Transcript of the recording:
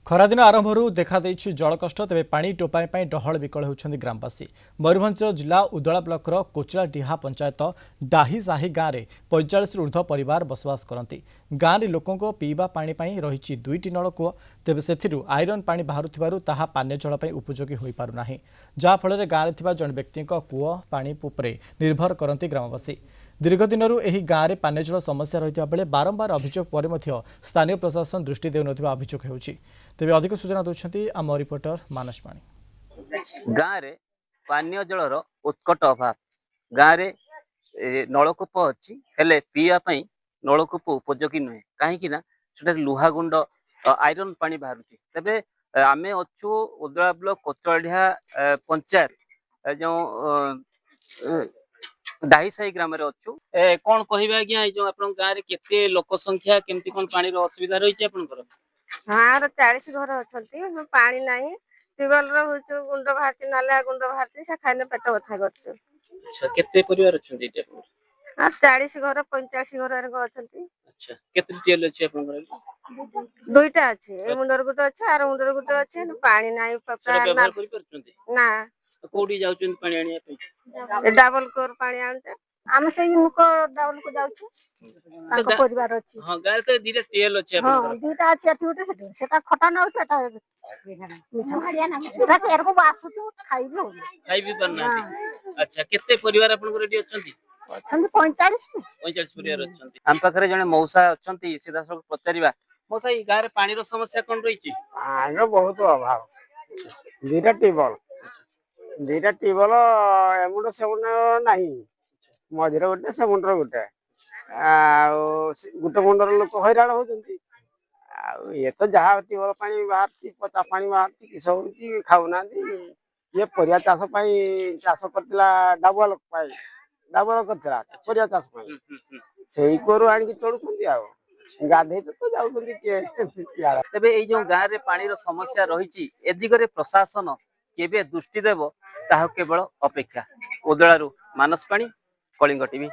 खरादिन आरंभ देखा जलकष्ट तेज पानी टोपाई डहल विकल होती ग्रामवासी। मयूरभंज जिला उदला ब्लॉकर कोचिलाडीहा पंचायत डाहीसाही गाँव में 45 ऊर्ध परिवार बसवास करती। गाँव में लोकों पीवा पानी रही दुईटी नलकूप, तेज से आईरन पानी बाहर ताहा पानीय जल उपयोगी हो पारना, जहाँफल गाँव में जन व्यक्ति कूह पानी उपर निर्भर करती ग्रामवासी। दीर्घ दिन गाँव में पानीय जल समस्या रही बेले बारंबार अभियोग पर स्थानीय प्रशासन दृष्टि देउन अभियोग होउछि। तेबे अधिक सूचना दूसरी आम रिपोर्टर मानस पाणी। गाँव में पानीय जलर उत्कट अभाव। गाँव में नलकूप अच्छी हेले पीवा नलकूप उपयोगी नुहे कहीं लुहा गुंड आईरन पानी बाहर। तेबे आमे अच्छु उदला ब्लॉक कोचलढिया पंचायत जो डाहीसाही ग्राम अच्छु कौन कहबे आज्ञा जो आप गाँव में केते लोक संख्या केमती कौन पानी असुविधा रही आपनकर? हाँ 40 घर अच्छा पानी ना ट्यूबवेल गुंड बाहर नाला गुंड बाहर से खाने पेट बथा कर। अच्छा केते परिवार अछंती एटा? 40 घर 45 घर अच्छा। अच्छा केते टिएल अछि आपनकर? दुईटा अच्छे ए मुंडर गुटे अच्छे आर मुंडर गुटे अच्छे पानी नाही व्यवहार करि परछंती ना कोडी जाउछन पानी आनिया पे डबल कोर पानी आनते हम से मुक डबल को जाउछु ताको परिवार अछि। हां गाय तो दीटा टिएल अछि आपनकर? हां दुईटा अछि अथि उठे सेटा खटा न होछ एटा हरिया ना सेटा केर को बासुछु खाइबी परनाती। अच्छा केते परिवार आपनकर एटी अछंती? अछंती 45 परिवार अछंती। हम पाखरे जने मौसा अछंती सीधा सब पचारिबा मौसा ई गाय रे पानी रो समस्या कोन रहिछि? आगे बहुत अभाव। दुईटा टीबल एमुंड सेमुंड नाही मझिरे गोटे सेमुंडर गोटे गोटे मुंडर लोक हैरान होती। ये तो जहाँ टीबल पानी बाहर पचा पानी बाहर किस खाऊना ये परिया चाष चाष करला डाबल करला परिया चाष से करू आनिक चलुंट गाधे तो जाऊँ। तेबे एई जो गाँव रे पानी रो समस्या रही ए दिगरे प्रशासन केबे दृष्टि देव ताहा केवल अपेक्षा। उदलारू मानस पाणी, कलिंग टीवी।